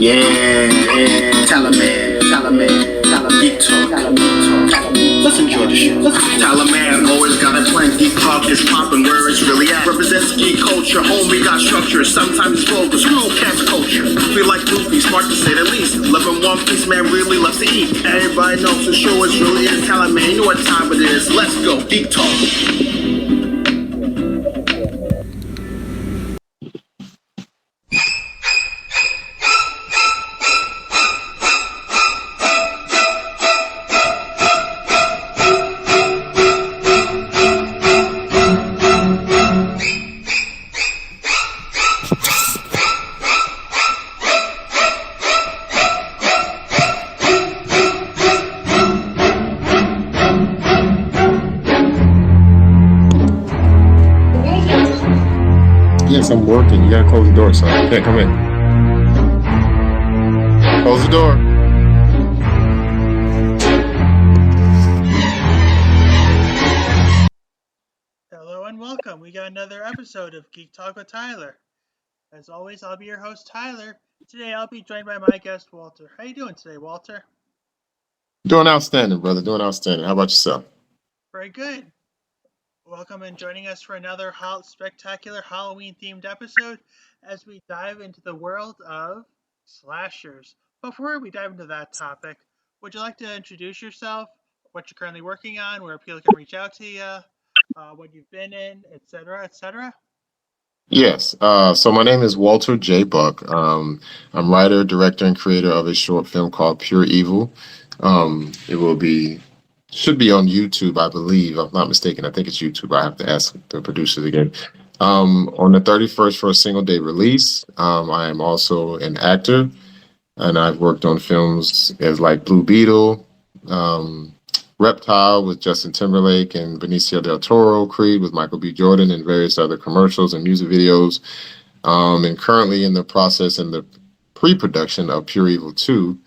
Yeah, Talaman, Geek Talk. Let's enjoy the show. Talaman always got a plan. Geek Talk is popping where it's really at. Represents geek culture, homie got structure. Sometimes focus, screw camp culture. Feel like Luffy, smart to say the least. Loving One Piece, man, really loves to eat. Everybody knows the show is really is Talaman. You know what time it is. Let's go, Geek Talk. Yes, I'm working. You gotta close the door, son. I can't come in. Close the door. Hello and welcome. We got another episode of Geek Talk with Tyler. As always, I'll be your host, Tyler. Today, I'll be joined by my guest, Walter. How you doing today, Walter? Doing outstanding, brother. Doing outstanding. How about yourself? Very good. Welcome and joining us for another spectacular Halloween-themed episode as we dive into the world of slashers. Before we dive into that topic, would you like to introduce yourself, what you're currently working on, where people can reach out to you, what you've been in, etc., etc.? Yes. So my name is Walter J. Buck. I'm writer, director, and creator of a short film called Pure Evil. It should be on YouTube, I believe. If I'm not mistaken. I think it's YouTube. I have to ask the producers again. On the 31st for a single day release. I am also an actor, and I've worked on films as like Blue Beetle, Reptile with Justin Timberlake and Benicio del Toro, Creed with Michael B. Jordan, and various other commercials and music videos. And currently in the process and the pre-production of Pure Evil 2.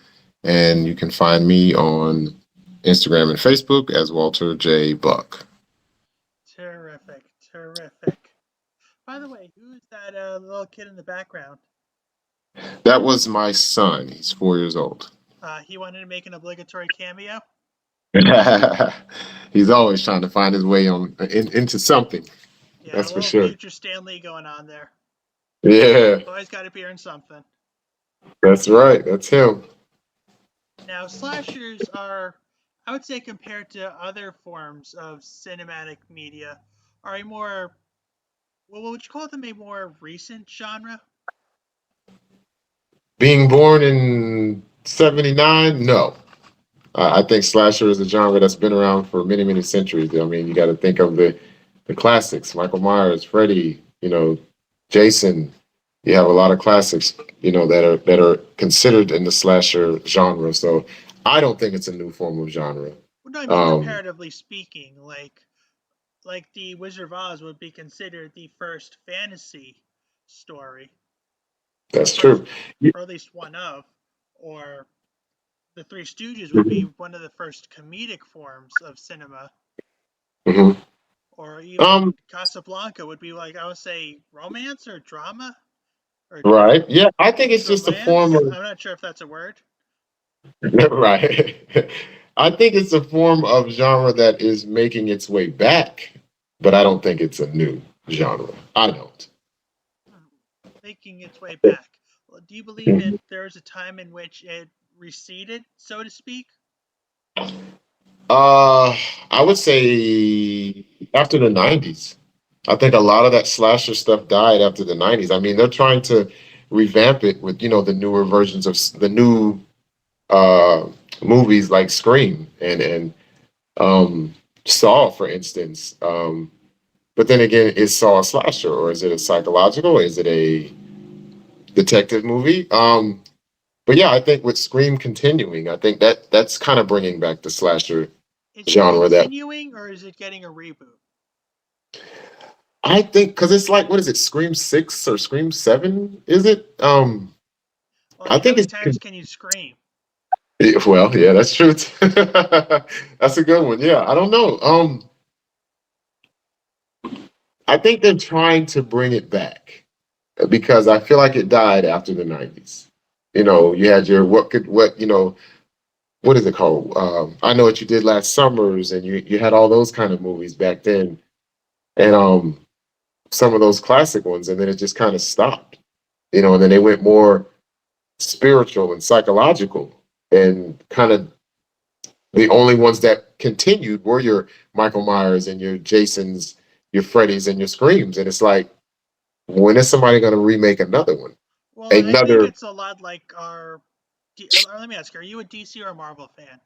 And you can find me on Instagram and Facebook as Walter J. Buck. Terrific. By the way, who's that little kid in the background? That was my son. He's 4 years old. He wanted to make an obligatory cameo? He's always trying to find his way into something. Yeah, that's a for little sure. future Stan Lee going on there. Yeah, Always got to appear in something. that's right. That's him. Now, slashers are, I would say, compared to other forms of cinematic media, are a more, what would you call them, a more recent genre? Being born in 79, no. I think slasher is a genre that's been around for many, many centuries. I mean, you got to think of the classics: Michael Myers, Freddy, Jason. You have a lot of classics, that are considered in the slasher genre. So I don't think it's a new form of genre. Well, no, I mean, comparatively speaking, like the Wizard of Oz would be considered the first fantasy story. That's true. Or at least one of. Or the Three Stooges would be one of the first comedic forms of cinema. Mm-hmm. Or even Casablanca would be like, I would say, romance or drama? Or right. Yeah, I think it's just a form of... I'm not sure if that's a word. Right. I think it's a form of genre that is making its way back, but I don't think it's a new genre. I don't. Making its way back. Well, do you believe that there was a time in which it receded, so to speak? I would say after the 90s. I think a lot of that slasher stuff died after the 90s. I mean, they're trying to revamp it with, the newer versions of the new movies like Scream and Saw, for instance. But then again, is Saw a slasher, or is it a psychological? Is it a detective movie? But yeah, I think with Scream continuing, I think that's kind of bringing back the slasher genre. Continuing, or is it getting a reboot? I think because it's like, what is it, Scream 6 or Scream 7? Is it? Well, I think it's... times can you scream? Well, yeah, that's true. That's a good one. Yeah, I don't know. I think they're trying to bring it back because I feel like it died after the 90s. You had your what is it called? I Know What You Did Last Summers, and you had all those kind of movies back then, and some of those classic ones, and then it just kind of stopped, and then they went more spiritual and psychological, and kind of the only ones that continued were your Michael Myers and your Jasons, your Freddys and your Screams, and it's like, when is somebody going to remake another one? Well, I think Another it's a lot like let me ask you, are you a DC or a Marvel fan?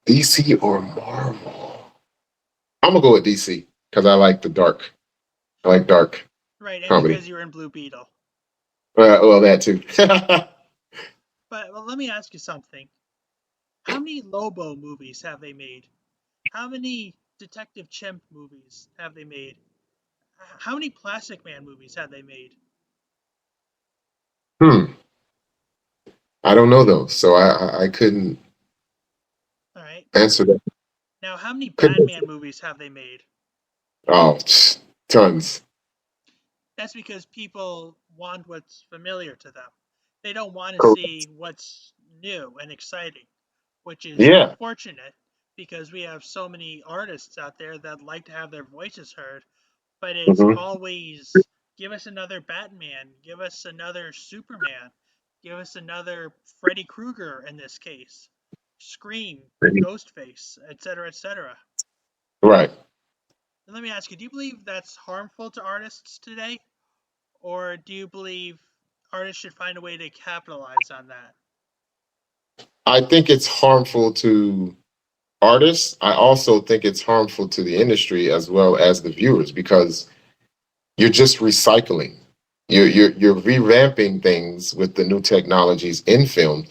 DC or Marvel? I'm gonna go with DC because I like the dark. I like dark Right, and comedy. because you're in Blue Beetle. Well, that too. But let me ask you something. How many Lobo movies have they made? How many Detective Chimp movies have they made? How many Plastic Man movies have they made? I don't know those, so I couldn't All right. answer that. Now, how many Couldn't- Batman movies have they made? Oh, tons. That's because people want what's familiar to them. They don't want to Correct. see what's new and exciting, which is Yeah. unfortunate because we have so many artists out there that like to have their voices heard, but it's Mhm. always give us another Batman, give us another Superman, give us another Freddy Krueger in this case, Scream, Ghostface, etc., etc. Right. And let me ask you, do you believe that's harmful to artists today? Or do you believe artists should find a way to capitalize on that? I think it's harmful to artists. I also think it's harmful to the industry as well as the viewers because you're just recycling. You're revamping things with the new technologies in film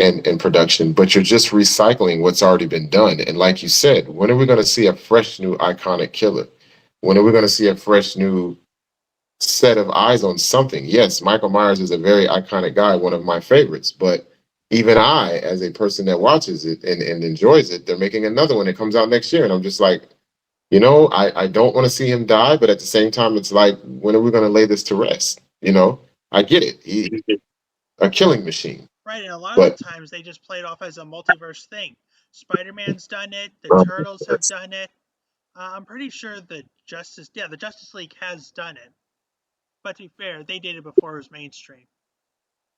and production, but you're just recycling what's already been done. And like you said, when are we going to see a fresh new iconic killer? When are we going to see a fresh new set of eyes on something? Yes, Michael Myers is a very iconic guy, one of my favorites, but even I, as a person that watches it and enjoys it, they're making another one that comes out next year. And I'm just like, I don't want to see him die, but at the same time, it's like, when are we going to lay this to rest? I get it. He's a killing machine. Right, and a lot But of the times they just play it off as a multiverse thing. Spider-Man's done it, the Turtles have done it. I'm pretty sure the Justice League has done it. But to be fair, they did it before it was mainstream.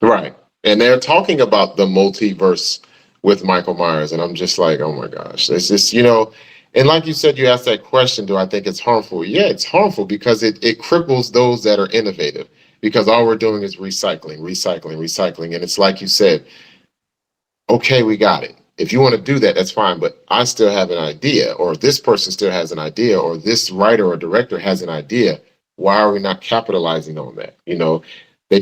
right. And they're talking about the multiverse with Michael Myers. And I'm just like, oh my gosh. It's just, and like you said, you asked that question, do I think it's harmful? Yeah, it's harmful because it cripples those that are innovative. Because all we're doing is recycling. And it's like you said, okay, we got it. If you want to do that, that's fine. But I still have an idea, or this person still has an idea, or this writer or director has an idea. Why are we not capitalizing on that? They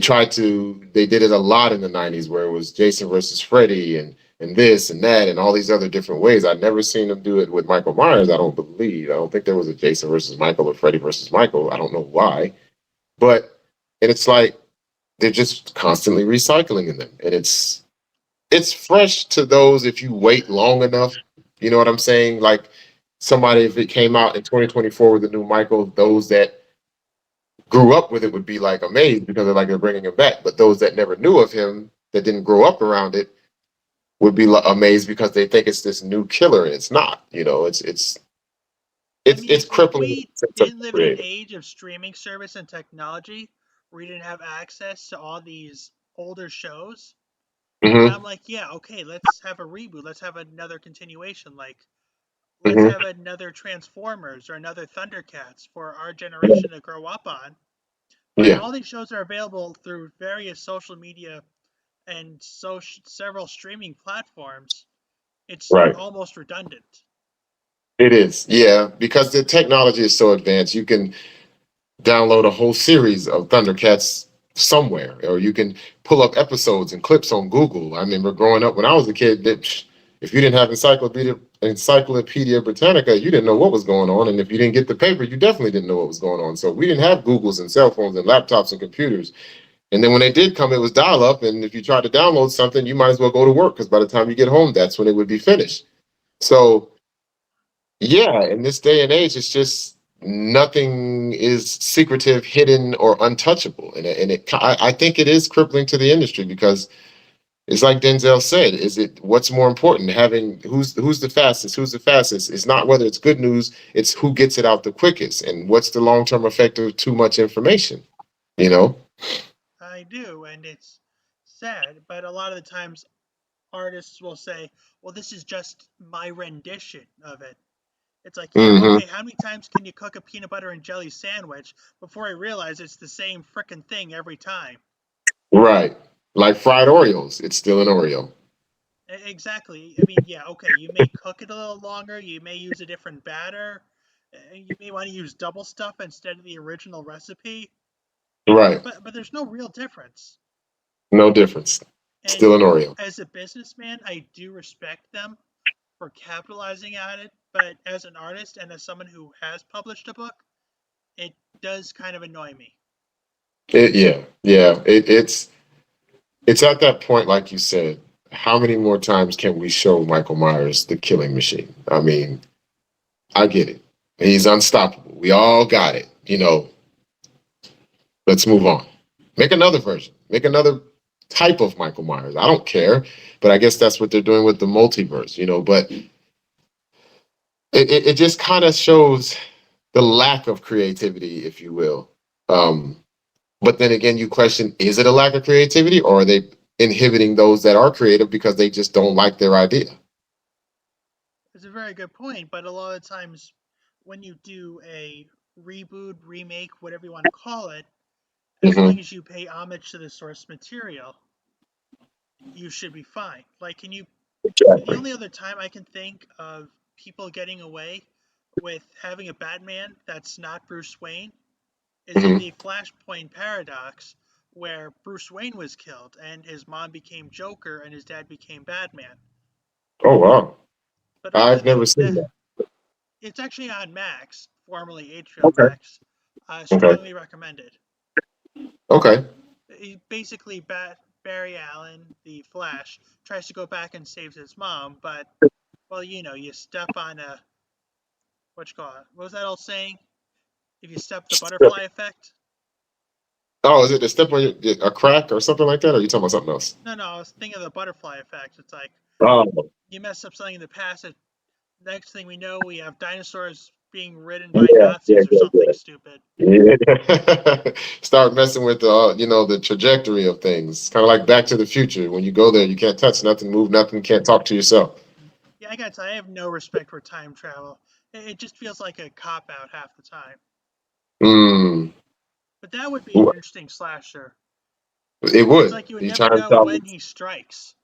did it a lot in the 90s where it was Jason versus Freddy and this and that and all these other different ways. I've never seen them do it with Michael Myers, I don't believe. I don't think there was a Jason versus Michael or Freddy versus Michael. I don't know why. And it's like they're just constantly recycling in them. And it's fresh to those if you wait long enough. You know what I'm saying? Like somebody, if it came out in 2024 with the new Michael, those that grew up with it would be like amazed because they're bringing him back. But those that never knew of him, that didn't grow up around it, would be amazed because they think it's this new killer, and it's not. It's crippling. We didn't live in an age of streaming service and technology where you didn't have access to all these older shows. Mm-hmm. I'm like, yeah, okay, let's have a reboot. Let's have another continuation. Let's have another Transformers or another Thundercats for our generation to grow up on. But all these shows are available through various social media and several streaming platforms. It's almost redundant. It is, yeah, because the technology is so advanced. You can download a whole series of Thundercats somewhere, or you can pull up episodes and clips on Google. I remember growing up when I was a kid, if you didn't have Encyclopedia Britannica, you didn't know what was going on. And if you didn't get the paper, you definitely didn't know what was going on. So we didn't have Googles and cell phones and laptops and computers. And then when they did come, it was dial-up. And if you tried to download something, you might as well go to work because by the time you get home, that's when it would be finished. So, yeah, in this day and age, it's just nothing is secretive, hidden, or untouchable. I think it is crippling to the industry because it's like Denzel said, is it what's more important? Having who's the fastest, who's the fastest? It's not whether it's good news, it's who gets it out the quickest. And what's the long-term effect of too much information, you know? I do, and it's sad, but a lot of the times artists will say, well, this is just my rendition of it. It's like, yeah, Hmm. okay, how many times can you cook a peanut butter and jelly sandwich before I realize it's the same frickin' thing every time? Right. Like fried Oreos, it's still an Oreo. Exactly. I mean, yeah, okay, you may cook it a little longer, you may use a different batter, you may want to use double stuff instead of the original recipe, Right. but there's no real difference. No difference. And Still an Oreo. as a businessman, I do respect them for capitalizing on it, but as an artist and as someone who has published a book, it does kind of annoy me. Yeah. It's at that point, like you said. How many more times can we show Michael Myers the killing machine? I mean, I get it. He's unstoppable. We all got it. Let's move on. Make another version. Make another type of Michael Myers. I don't care, but I guess that's what they're doing with the multiverse. But it just kind of shows the lack of creativity, if you will. Um, but then again, you question: is it a lack of creativity, or are they inhibiting those that are creative because they just don't like their idea? It's a very good point, but a lot of times when you do a reboot, remake, whatever you want to call it, as long Hmm. as you pay homage to the source material, you should be fine. Like, can you? The Exactly. only other time I can think of people getting away with having a Batman that's not Bruce Wayne is in Hmm. the Flashpoint paradox, where Bruce Wayne was killed and his mom became Joker and his dad became Batman. Oh wow, But other I've never than seen that, that. it's actually on Max, formerly HBO Okay. Max. Okay. Strongly recommended. Okay. Basically, Barry Allen, the Flash, tries to go back and saves his mom, but well, you step on a what you call it? What was that old saying? If you step the butterfly effect. Oh, is it the step on a crack or something like that? Or are you talking about something else? No, no, I was thinking of the butterfly effect. It's like Oh, you mess up something in the past. Next thing we know, we have dinosaurs being ridden by yeah, yeah, Nazis or yeah, something stupid. yeah. Yeah. Start messing with the trajectory of things. Kind of like Back to the Future. When you go there, you can't touch nothing, move nothing, can't talk to yourself. Yeah, I gotta tell you, I have no respect for time travel. It just feels like a cop out half the time. Mm. But that would be an interesting slasher. It It's would. like you would He never tries know to. when he strikes.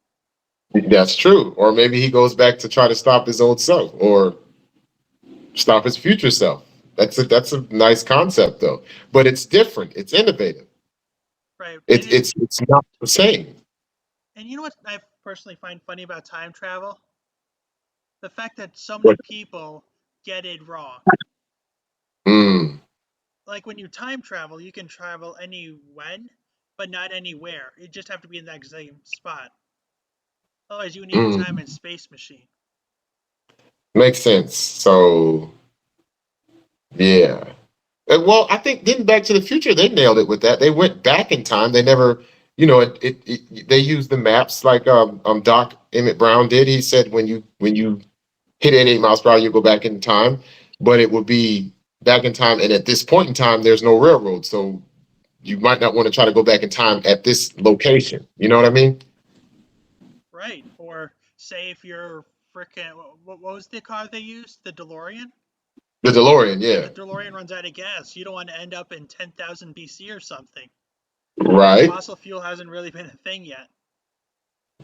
That's true. Or maybe he goes back to try to stop his old self or stop his future self. That's a nice concept though. But it's different. It's innovative. Right. It's it's it's not the same. And you know what I personally find funny about time travel? The fact that so many But people get it wrong. mm, Like when you time travel, you can travel any when, but not anywhere. You just have to be in that same spot. Otherwise, you need a time and mm, space machine. makes sense. So yeah. Well, I think getting Back to the Future, they nailed it with that. They went back in time. They never, they used the maps like Doc Emmett Brown did. He said when you hit 88 miles per hour, you go back in time, but it would be back in time. And at this point in time, there's no railroad, so you might not want to try to go back in time at this location. You know what I mean? Right. Or say if you're freaking, what was the car they used? The DeLorean? The DeLorean, Yeah, yeah, the DeLorean runs out of gas. You don't want to end up in 10,000 BC or something. right. Fossil fuel hasn't really been a thing yet.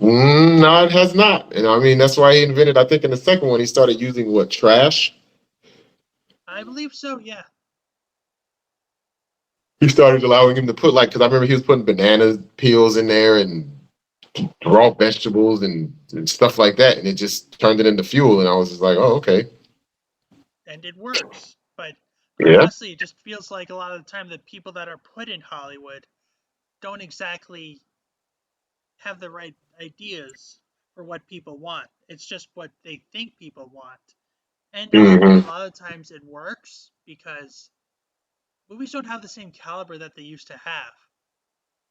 No, it has not. And I mean, that's why he invented, I think in the second one, he started using what, trash? I believe so, yeah. He started allowing him to put like, because I remember he was putting banana peels in there and raw vegetables and stuff like that. And it just turned it into fuel. And I was just like, oh, okay. And it works. But Yeah. honestly, it just feels like a lot of the time the people that are put in Hollywood don't exactly have the right ideas for what people want. It's just what they think people want. And I think Mm-hmm. a lot of times it works because movies don't have the same caliber that they used to have.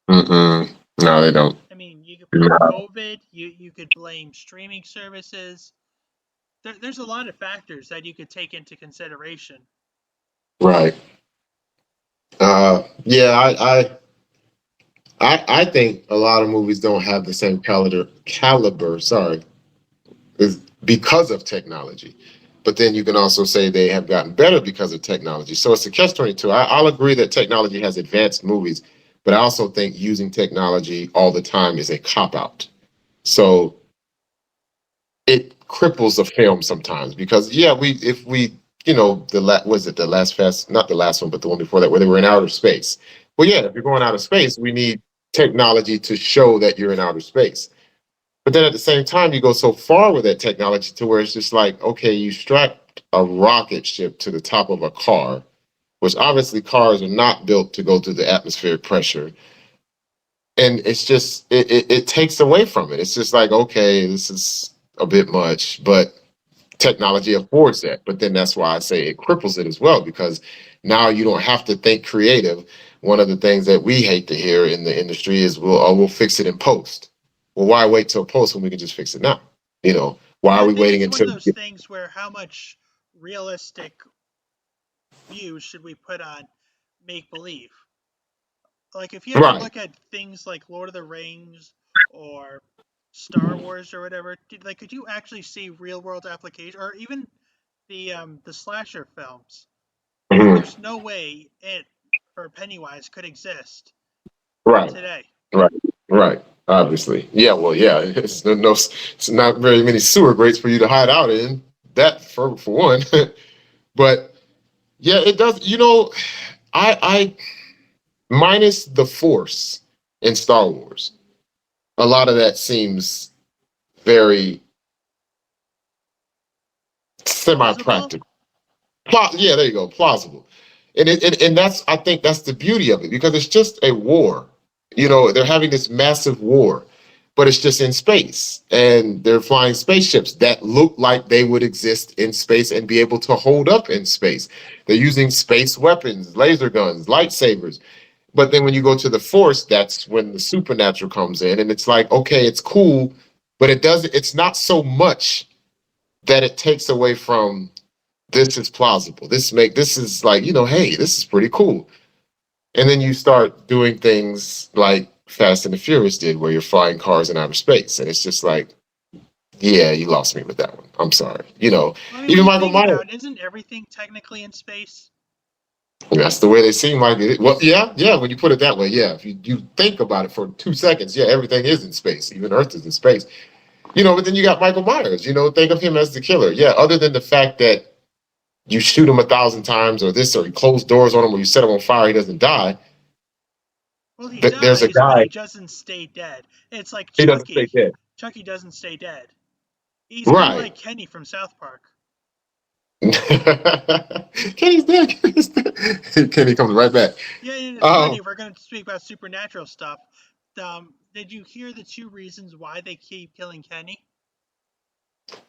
Mm-mm. No, they don't. I mean, you could blame No. COVID, you could blame streaming services. There's a lot of factors that you could take into consideration. Right. Yeah, I think a lot of movies don't have the same caliber, sorry, is because of technology. But then you can also say they have gotten better because of technology. So it's a catch-22. I'll agree that technology has advanced movies, but I also think using technology all the time is a cop-out. So it cripples a film sometimes because yeah, if we was it the last fast, not the last one, but the one before that where they were in outer space. Well, yeah, if you're going outer space, we need technology to show that you're in outer space. But then at the same time, you go so far with that technology to where it's just like, okay, you strap a rocket ship to the top of a car, which obviously cars are not built to go through the atmospheric pressure. And it's just it takes away from it. It's just like, okay, this is a bit much, but technology affords that. But then that's why I say it cripples it as well, because now you don't have to think creative. One of the things that we hate to hear in the industry is we'll fix it in post. Well, why wait till post when we can just fix it now? Why And are I we think waiting it's one of until those things where how much realistic views should we put on make believe? Like if you ever right? look at things like Lord of the Rings or Star Wars or whatever, could you actually see real world application or even the slasher films? Mhm. There's no way it or Pennywise could exist Right, today. right, right. Obviously, yeah. Well, yeah. It's not very many sewer grates for you to hide out in. That for one, but yeah, it does. I minus the Force in Star Wars, a lot of that seems very Plausible? semi-practical. Yeah, there you go, plausible. And that's I think that's the beauty of it because it's just a war. They're having this massive war, but it's just in space, and they're flying spaceships that look like they would exist in space and be able to hold up in space. They're using space weapons, laser guns, lightsabers. But then when you go to the Force, that's when the supernatural comes in, and it's like, okay, it's cool, but it's not so much that it takes away from this is plausible. This is like, hey, this is pretty cool. And then you start doing things like Fast and the Furious did, where you're flying cars in outer space, and it's just like, yeah, you lost me with that one. I'm sorry. I mean, when Even you Michael think Myers. about it, isn't everything technically in space? That's the way they seem like it. Well, yeah, yeah. When you put it that way, yeah. If you think about it for 2 seconds, yeah, everything is in space. Even Earth is in space. But then you got Michael Myers. Think of him as the killer. Yeah. Other than the fact that you shoot him 1,000 times, or you close doors on him, or you set him on fire, he doesn't die. Well, he But there's a dies, but guy. he doesn't stay dead. It's like He doesn't stay Chucky. dead. Chucky doesn't stay dead. He's kind of Right. like Kenny from South Park. Kenny's dead. Kenny's dead. Kenny comes right back. Yeah, and it's funny. Oh, If we're going to speak about supernatural stuff, did you hear the two reasons why they keep killing Kenny?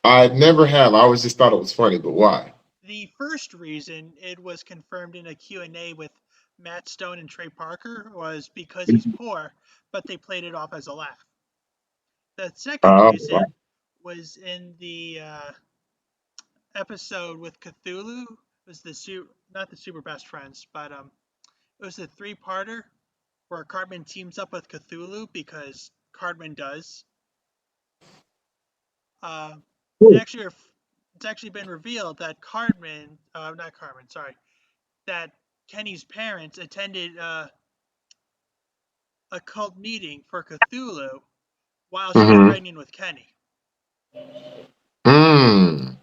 I never have. I always just thought it was funny, but why? The first reason, it was confirmed in a Q&A with Matt Stone and Trey Parker, was because he's poor, but they played it off as a laugh. The second Right. reason was in the episode with Cthulhu. It was not the Super Best Friends, but it was a three-parter where Cartman teams up with Cthulhu because Cartman does. Uh, it actually it's actually been revealed that not Cartman, sorry, that Kenny's parents attended a cult meeting for Cthulhu while she was Mm-hmm. pregnant with Kenny. Mm.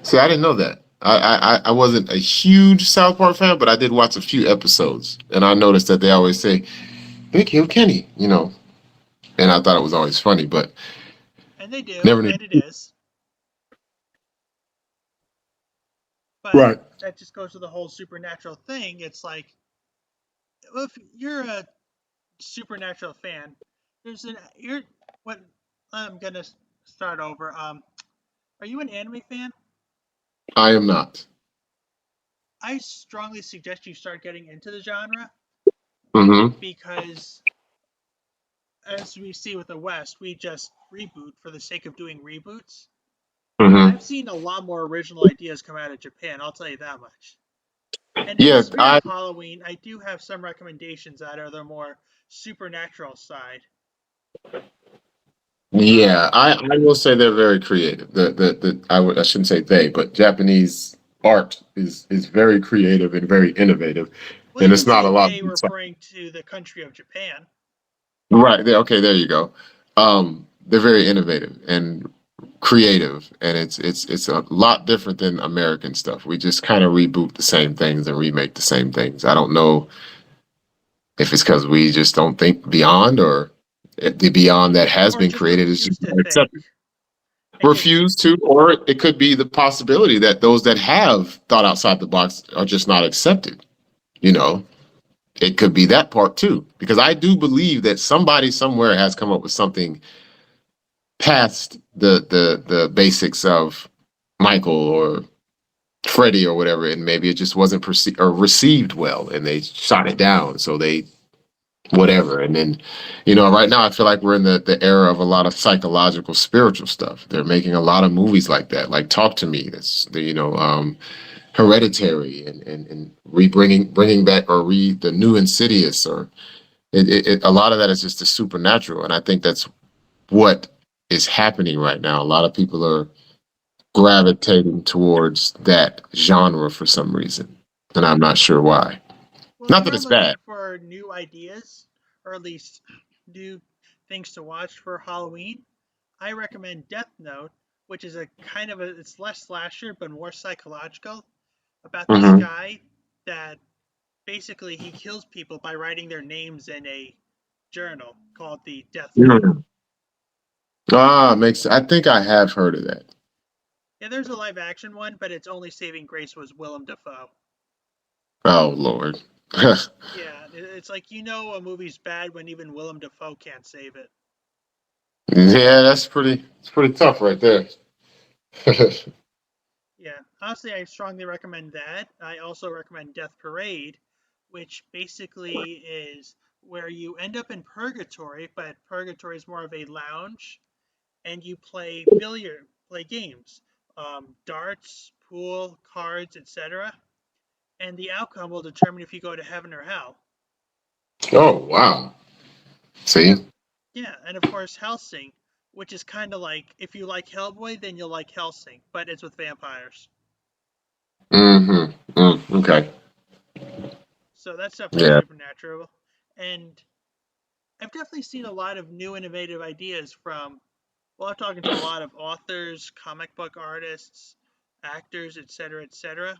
See, I didn't know that. I wasn't a huge South Park fan, but I did watch a few episodes, and I noticed that they always say they killed Kenny, and I thought it was always funny, but And they do, never knew. and it is. But Right. that just goes to the whole supernatural thing. It's like, if you're a supernatural fan, you're what I'm gonna start over. Are you an anime fan? I am not. I strongly suggest you start getting into the genre Mm-hmm. because, as we see with the West, we just reboot for the sake of doing reboots. Mm-hmm. I've seen a lot more original ideas come out of Japan, I'll tell you that much. And in the Yeah, spirit of Halloween, I do have some recommendations that are the more supernatural side. I will say they're very creative. I shouldn't say they, but Japanese art is very creative and very innovative, Well, you and can it's not say a lot. they referring to the country of Japan. Right there. Okay, there you go. They're very innovative and creative, and it's a lot different than American stuff. We just kind of reboot the same things and remake the same things. I don't know if it's because we just don't think beyond, or if the beyond that has Or been just created is refuse just to not think. accepted. And just, Refuse to, or it could be the possibility that those that have thought outside the box are just not accepted. You know, it could be that part too, because I do believe that somebody somewhere has come up with something past the basics of Michael or Freddie or whatever, and maybe it just wasn't perceived or received well, and they shot it down. So they whatever, and then right now I feel like we're in the era of a lot of psychological, spiritual stuff. They're making a lot of movies like that, like Talk to Me. That's Hereditary, and bringing back or the new Insidious, or a lot of that is just the supernatural, and I think that's what is happening right now. A lot of people are gravitating towards that genre for some reason, and I'm not sure why. well, if Not that you're it's bad. looking for new ideas, or at least new things to watch for Halloween, I recommend Death Note, which is a kind of it's less slasher but more psychological about this Hmm. guy that basically he kills people by writing their names in a journal called the Death Note. Makes. I think I have heard of that. Yeah, there's a live action one, but its only saving grace was Willem Dafoe. Oh Lord. Yeah, it's like a movie's bad when even Willem Dafoe can't save it. Yeah, that's pretty. It's pretty tough right there. Yeah, honestly, I strongly recommend that. I also recommend Death Parade, which basically is where you end up in purgatory, but purgatory is more of a lounge, and you play games, darts, pool, cards, etc. And the outcome will determine if you go to heaven or hell. Oh wow. See. Yeah, and of course Helsing, which is kind of like if you like Hellboy, then you'll like Helsing, but it's with vampires. Mm-hmm. Okay. So that's definitely Yeah. supernatural. And I've definitely seen a lot of new innovative ideas from, well, I'm talking to a lot of authors, comic book artists, actors, etc., etc.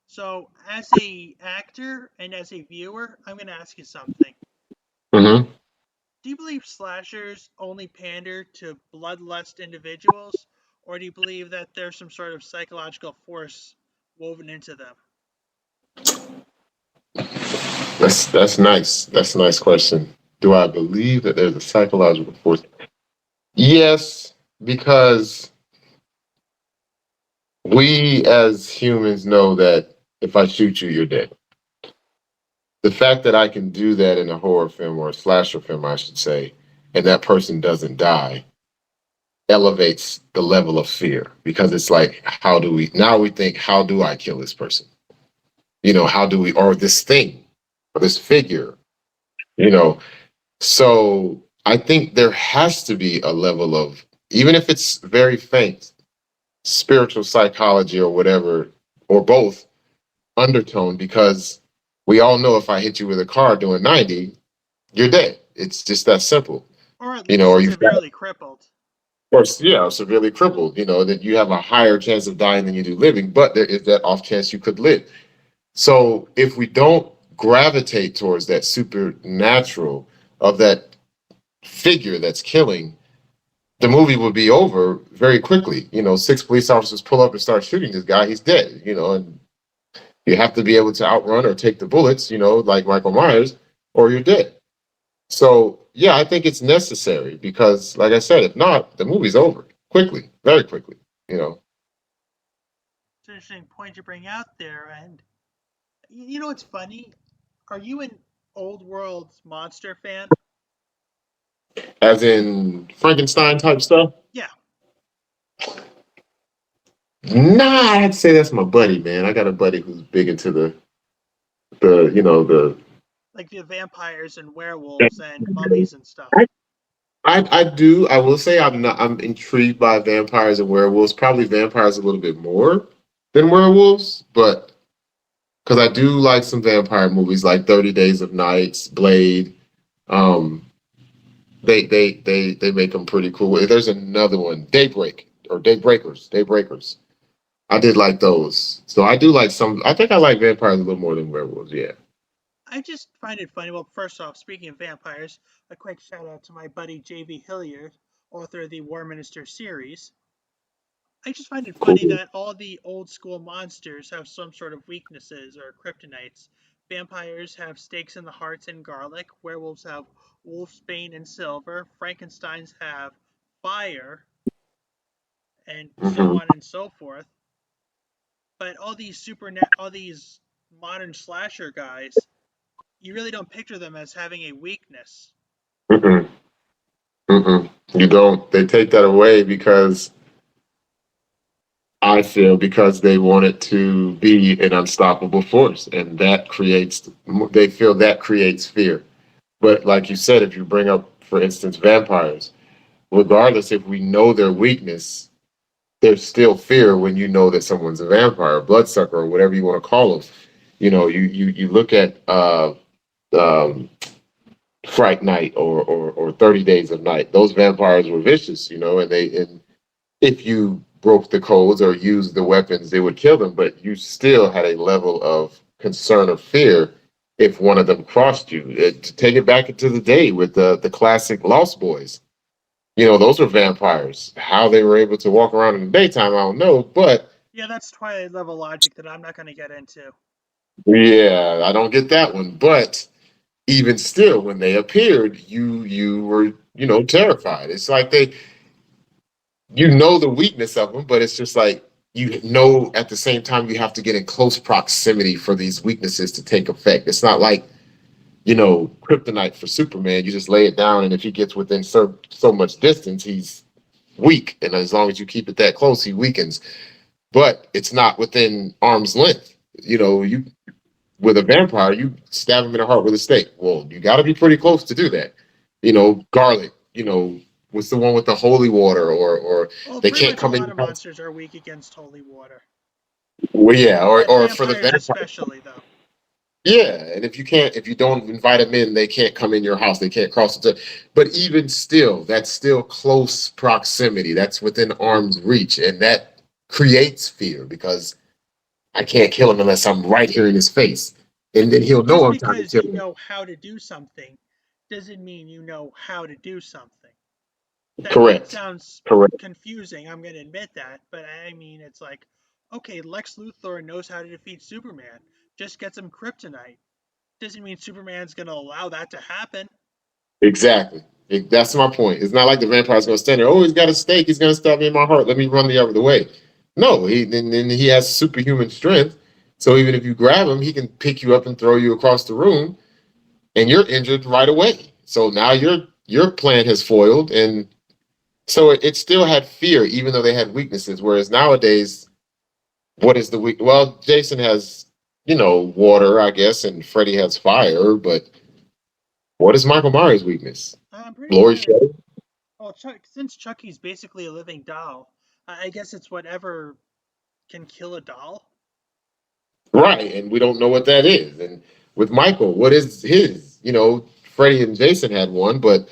So, as a actor and as a viewer, I'm going to ask you something. Mm-hmm. Do you believe slashers only pander to bloodlust individuals, or do you believe that there's some sort of psychological force woven into them? That's nice. That's a nice question. Do I believe that there's a psychological force? Yes, because we as humans know that if I shoot you, you're dead. The fact that I can do that in a horror film or a slasher film, I should say, and that person doesn't die elevates the level of fear, because it's like, now we think, how do I kill this person? How do we, or this thing, or this figure, you know? So I think there has to be a level of, even if it's very faint, spiritual psychology or whatever, or both, undertone, because we all know if I hit you with a car doing 90, you're dead. It's just that simple. Or at Or least you've got, severely crippled? or yeah, severely crippled, that you have a higher chance of dying than you do living, but there is that off chance you could live. So if we don't gravitate towards that supernatural of that figure that's killing, the movie would be over very quickly. Six police officers pull up and start shooting this guy, he's dead, and you have to be able to outrun or take the bullets, like Michael Myers, or you're dead. So yeah, I think it's necessary because, like I said, if not, the movie's over quickly, very quickly. So an interesting point you bring out there. And you know what's funny? Are you an old world monster fan? As in Frankenstein type stuff? Yeah, Nah, I'd say that's my buddy, man. I got a buddy who's big into the. like the vampires and werewolves and mummies and stuff. I do. I will say I'm intrigued by vampires and werewolves. Probably vampires a little bit more than werewolves, but because I do like some vampire movies like 30 Days of Nights, Blade. Um, they make them pretty cool. There's another one, Daybreak or Daybreakers. I did like those. So I do like some. I think I like vampires a little more than werewolves. Yeah. I just find it funny. Well, first off, speaking of vampires, a quick shout out to my buddy J.V. Hilliard, author of the Warminster series. I just find it funny Cool. that all the old school monsters have some sort of weaknesses or kryptonites. Vampires have stakes in the hearts and garlic. Werewolves have wolfsbane and silver. Frankenstein's have fire, and so Hmm. on and so forth. But all these modern slasher guys, you really don't picture them as having a weakness. Mm-mm. Mm-mm. You don't. They take that away because I feel because they want it to be an unstoppable force, and that creates. They feel that creates fear. But like you said, if you bring up, for instance, vampires, regardless if we know their weakness, there's still fear when you know that someone's a vampire, a bloodsucker, or whatever you want to call them. You look at um, Fright Night or 30 Days of Night. Those vampires were vicious, and if you broke the codes or used the weapons, they would kill them. But you still had a level of concern or fear if one of them crossed you. To take it back into the day with the classic Lost Boys, those were vampires. How they were able to walk around in the daytime, I don't know. But Yeah, that's Twilight level logic that I'm not going to get into. yeah, I don't get that one. But even still, when they appeared, you were terrified. It's like the weakness of them, but it's just like at the same time you have to get in close proximity for these weaknesses to take effect. It's not like kryptonite for Superman. You just lay it down, and if he gets within so much distance, he's weak. And as long as you keep it that close, he weakens. But it's not within arm's length. You with a vampire, you stab him in the heart with a stake. Well, you got to be pretty close to do that. Garlic. What's the one with the holy water, or Well, they pretty can't much a come in lot your of house. monsters are weak against holy water. Well, yeah, But or for the vampires vampire. especially, though. Yeah, and if you don't invite them in, they can't come in your house. They can't cross it. But even still, that's still close proximity. That's within arm's reach, and that creates fear because I can't kill him unless I'm right here in his face, and then he'll know Just I'm trying to because kill you him. know how to do something doesn't mean you know how to do something. That Correct. sounds Correct. confusing, I'm going to admit that, but I mean, it's like, okay, Lex Luthor knows how to defeat Superman. Just get some kryptonite. Doesn't mean Superman's going to allow that to happen. Exactly. That's my point. It's not like the vampire's going to stand there. Oh, he's got a stake. He's going to stab me in my heart. Let me run the other way. No, then he has superhuman strength. So even if you grab him, he can pick you up and throw you across the room, and you're injured right away. So now your plan has foiled, and so it still had fear, even though they had weaknesses. Whereas nowadays, what is the weak? Well, Jason has water, I guess, and Freddy has fire. But what is Michael Myers' weakness? I'm pretty Laurie sure. Strode? Well, since Chucky's basically a living doll, I guess it's whatever can kill a doll. Right, and we don't know what that is. And with Michael, what is his? Freddie and Jason had one, but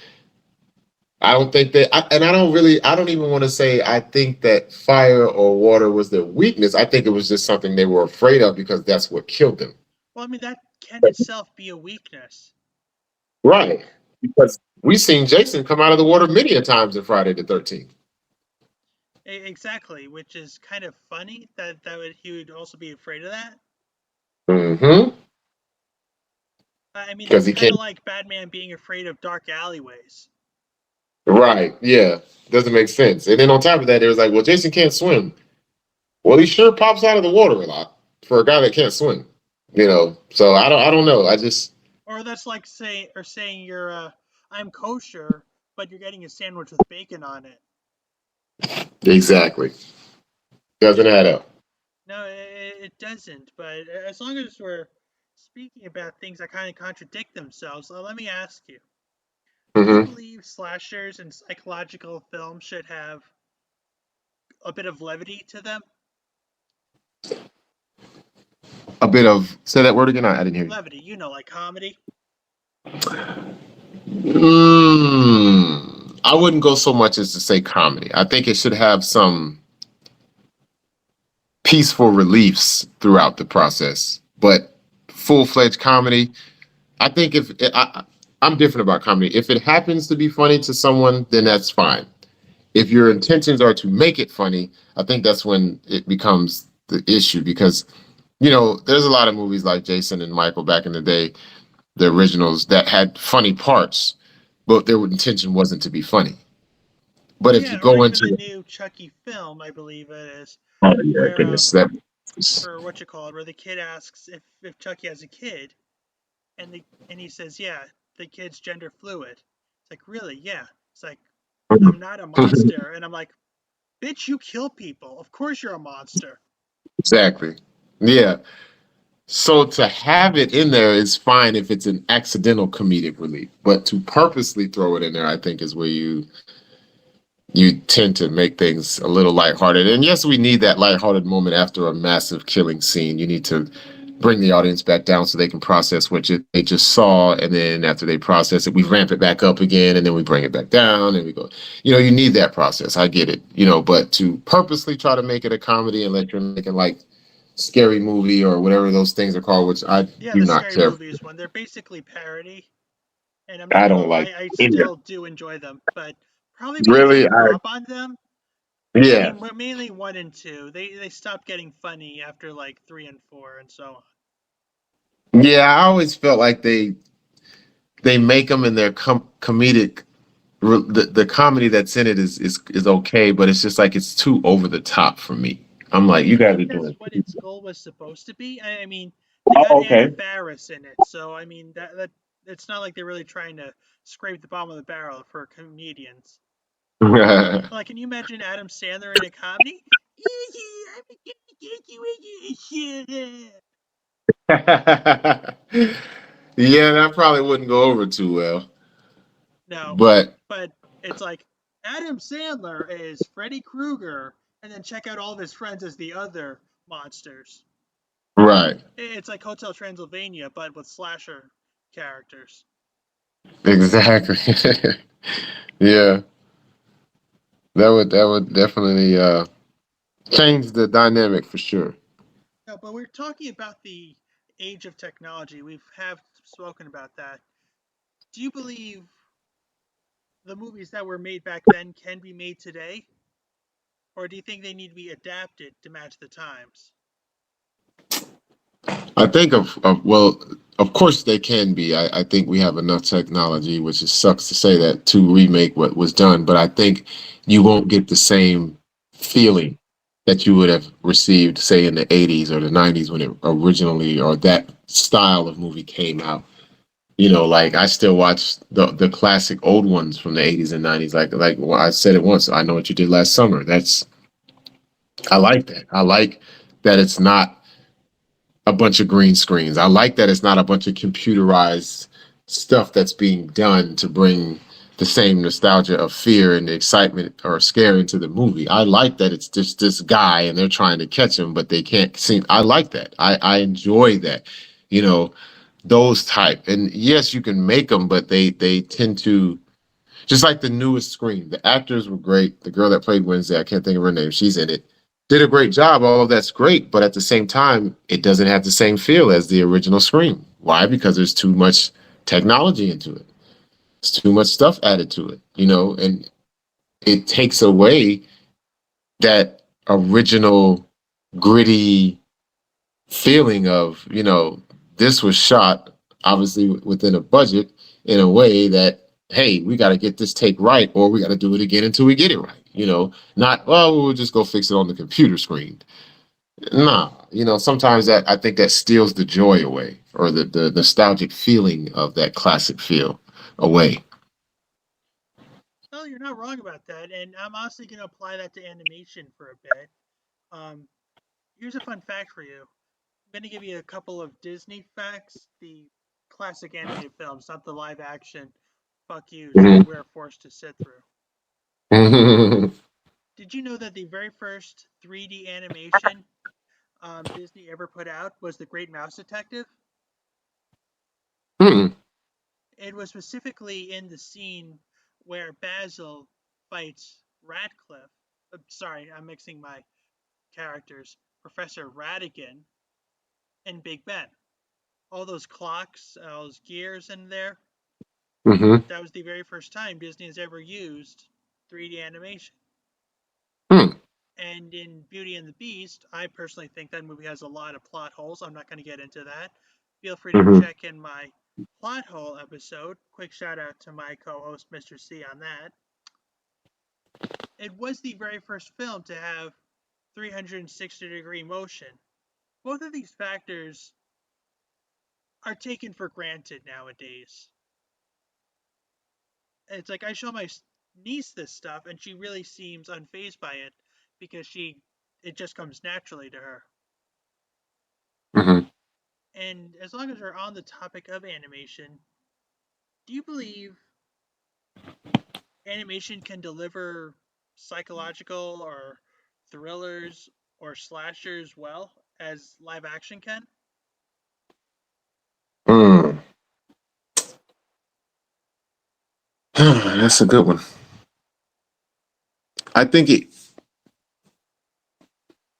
I don't think I don't even want to say I think that fire or water was their weakness. I think it was just something they were afraid of because that's what killed them. Well, I mean, that can itself be a weakness. Right, because we've seen Jason come out of the water many a times in Friday the 13th. Exactly, which is kind of funny that he would also be afraid of that. Mm-hmm. I mean, Because that's he kind can't. of like Batman being afraid of dark alleyways. Right, yeah. Doesn't make sense. And then on top of that, it was like, well, Jason can't swim. Well, he sure pops out of the water a lot for a guy that can't swim. So I don't know. I just Or that's like saying you're I'm kosher, but you're getting a sandwich with bacon on it. exactly doesn't add up. No, it doesn't. But as long as we're speaking about things that kind of contradict themselves, let me ask you: do you Hmm. believe slashers and psychological films should have a bit of levity to them? A bit of say that word again. I didn't hear you. Levity, like comedy. I wouldn't go so much as to say comedy. I think it should have some peaceful reliefs throughout the process, but full-fledged comedy. I think I'm different about comedy. If it happens to be funny to someone, then that's fine. If your intentions are to make it funny, I think that's when it becomes the issue because there's a lot of movies like Jason and Michael back in the day, the originals that had funny parts, but their intention wasn't to be funny. But if you Yeah, or go even the into new Chucky film, I believe it is, oh yeah, where goodness, that or what you call it, where the kid asks if Chucky has a kid, and he says, yeah, the kid's gender fluid. It's like, really? Yeah. It's like, I'm not a monster, and I'm like, bitch, you kill people. Of course you're a monster. exactly, yeah. So to have it in there is fine if it's an accidental comedic relief, but to purposely throw it in there, I think, is where you tend to make things a little lighthearted. And yes, we need that lighthearted moment after a massive killing scene. You need to bring the audience back down so they can process what they just saw, and then after they process it, we ramp it back up again, and then we bring it back down, and we go. You need that process. I get it. But to purposely try to make it a comedy and let you're making like scary movie or whatever those things are called, which I Yeah, do the not scary care. movies one, they're basically parody, and I'm I not gonna don't like lie, I any of still do enjoy them, but probably it. because I Really. grew up on them. I Yeah, mean, mainly one and two. They stopped getting funny after like three and four, and so on. yeah. I always felt like they make them in their comedic. The comedy that's in it is okay, but it's just like it's too over the top for me. I'm I like, mean, you I guys are think that's doing. what its goal was supposed to be. I mean, they got Oh, Anna okay. Faris in it, so I mean that it's not like they're really trying to scrape the bottom of the barrel for comedians. Like, can you imagine Adam Sandler in a comedy? Yeah, that probably wouldn't go over too well. No, But but it's like Adam Sandler is Freddy Krueger, and then check out all of his friends as the other monsters. right, It's like Hotel Transylvania, but with slasher characters. exactly. Yeah, that would definitely change the dynamic for sure. No, but we're talking about the age of technology. We have spoken about that. Do you believe the movies that were made back then can be made today? Or do you think they need to be adapted to match the times? I think well, of course they can be. I think we have enough technology, which it sucks to say that, to remake what was done. But I think you won't get the same feeling that you would have received, say, in the '80s or the '90s when it originally or that style of movie came out. Like I still watch the classic old ones from the '80s and '90s. Like well, I said it once. I know what you did last summer. I like that. I like that it's not a bunch of green screens. I like that it's not a bunch of computerized stuff that's being done to bring the same nostalgia of fear and excitement or scare into the movie. I like that it's just this guy and they're trying to catch him, but they can't seem. I like that. I enjoy that. You know, those type. And yes, you can make them, but they tend to just like the newest Scream. The actors were great. The girl that played Wednesday, I can't think of her name. She's in it. Did a great job. All of that's great, but at the same time, it doesn't have the same feel as the original Scream. Why? Because there's too much technology into it. It's too much stuff added to it, and it takes away that original gritty feeling of, this was shot obviously within a budget in a way that, hey, we got to get this take right, or we got to do it again until we get it right. Not, well, we'll just go fix it on the computer screen. Nah, sometimes that I think that steals the joy away, or the nostalgic feeling of that classic feel away. Well, you're not wrong about that, and I'm honestly going to apply that to animation for a bit. Um, Here's a fun fact for you. I'm going to give you a couple of Disney facts, the classic animated films, not the live action fuck yous that Mhm. we're forced to sit through. Did you know that the very first 3D animation Disney ever put out was The Great Mouse Detective? Hmm. It was specifically in the scene where Basil fights Radcliffe. Sorry, I'm mixing my characters. Professor Radigan and Big Ben. All those clocks, all those gears in there. Hmm. That was the very first time Disney has ever used 3D animation. Hmm. And in Beauty and the Beast, I personally think that movie has a lot of plot holes. I'm not going to get into that. Feel free to Hmm. check in my plot hole episode. Quick shout out to my co host, Mr. C, on that. It was the very first film to have 360-degree motion. Both of these factors are taken for granted nowadays. It's like I show my niece this stuff and she really seems unfazed by it because it just comes naturally to her. Hmm. And as long as we're on the topic of animation, do you believe animation can deliver psychological or thrillers or slashers well as live action can? Mm. That's a good one. I think it.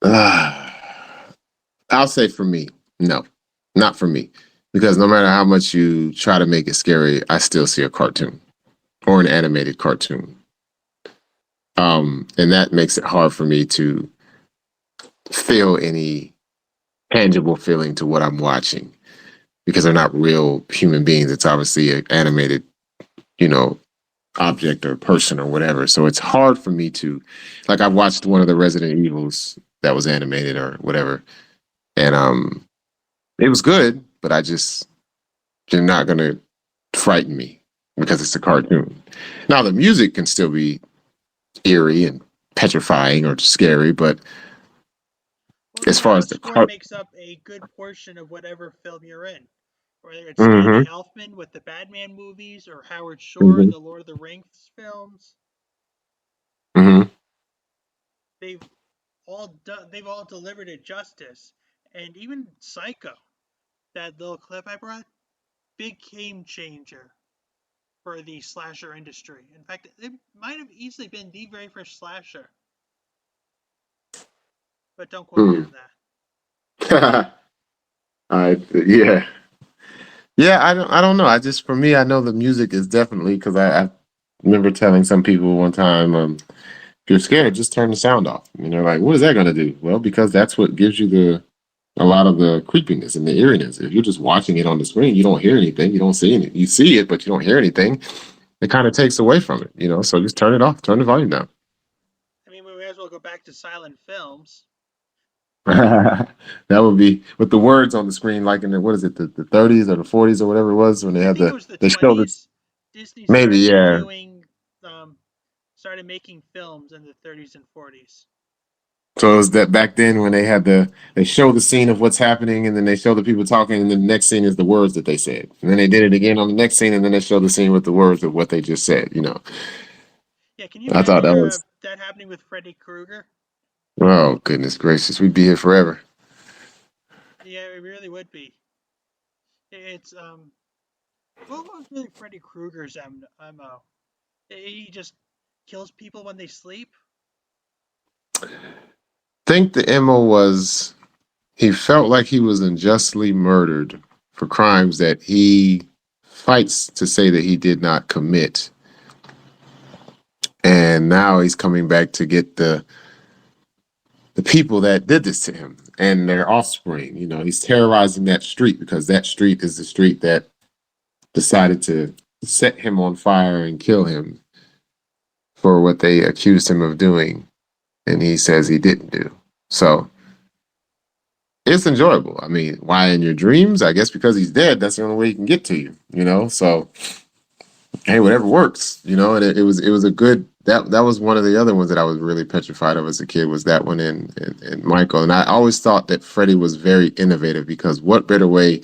Uh, I'll say for me, no, not for me, because no matter how much you try to make it scary, I still see a cartoon or an animated cartoon, and that makes it hard for me to feel any tangible feeling to what I'm watching because they're not real human beings. It's obviously an animated, you know, object or person or whatever. So it's hard for me to, like, I watched one of the Resident Evils that was animated or whatever, and it was good, but you're not gonna frighten me because it's a cartoon. Now the music can still be eerie and petrifying or scary, but Well, the as far as sound the score cart, makes up a good portion of whatever film you're in. Whether it's Danny mm-hmm, Elfman with the Batman movies or Howard Shore in mm-hmm, the Lord of the Rings films, mm-hmm, they've they've all delivered it justice. And even Psycho, that little clip I brought, big game changer for the slasher industry. In fact, it might have easily been the very first slasher, but don't quote me on that. yeah, yeah. I don't know. I just for me, I know the music is definitely because I remember telling some people one time, if you're scared, just turn the sound off. And they're like, "What is that going to do?" Well, because that's what gives you a lot of the creepiness and the eeriness. If you're just watching it on the screen, you don't hear anything, you don't see anything. You see it, but you don't hear anything. It kind of takes away from it. So just turn it off, turn the volume down. I mean, we may as well go back to silent films. That would be with the words on the screen, like in what is it, the 30s or the 40s or whatever it was when they I had think it was the they showed this 20s. Disney maybe, started yeah. doing, started making films in the 30s and 40s. So it was that back then when they show the scene of what's happening and then they show the people talking and then the next scene is the words that they said. And then they did it again on the next scene and then they show the scene with the words of what they just said. Yeah, can you I thought that picture was that happening with Freddy Krueger? oh goodness gracious, we'd be here forever. Yeah, it really would be. It's what was really Freddy Krueger's MO? He just kills people when they sleep. Think the MO was he felt like he was unjustly murdered for crimes that he fights to say that he did not commit. And now he's coming back to get the people that did this to him and their offspring. He's terrorizing that street because that street is the street that decided to set him on fire and kill him for what they accused him of doing. And he says he didn't do. So it's enjoyable. I mean, why in your dreams? I guess because he's dead. That's the only way he can get to you. You know, so hey, whatever works. You know, and it was a good. That was one of the other ones that I was really petrified of as a kid was that one in Michael. And I always thought that Freddy was very innovative because what better way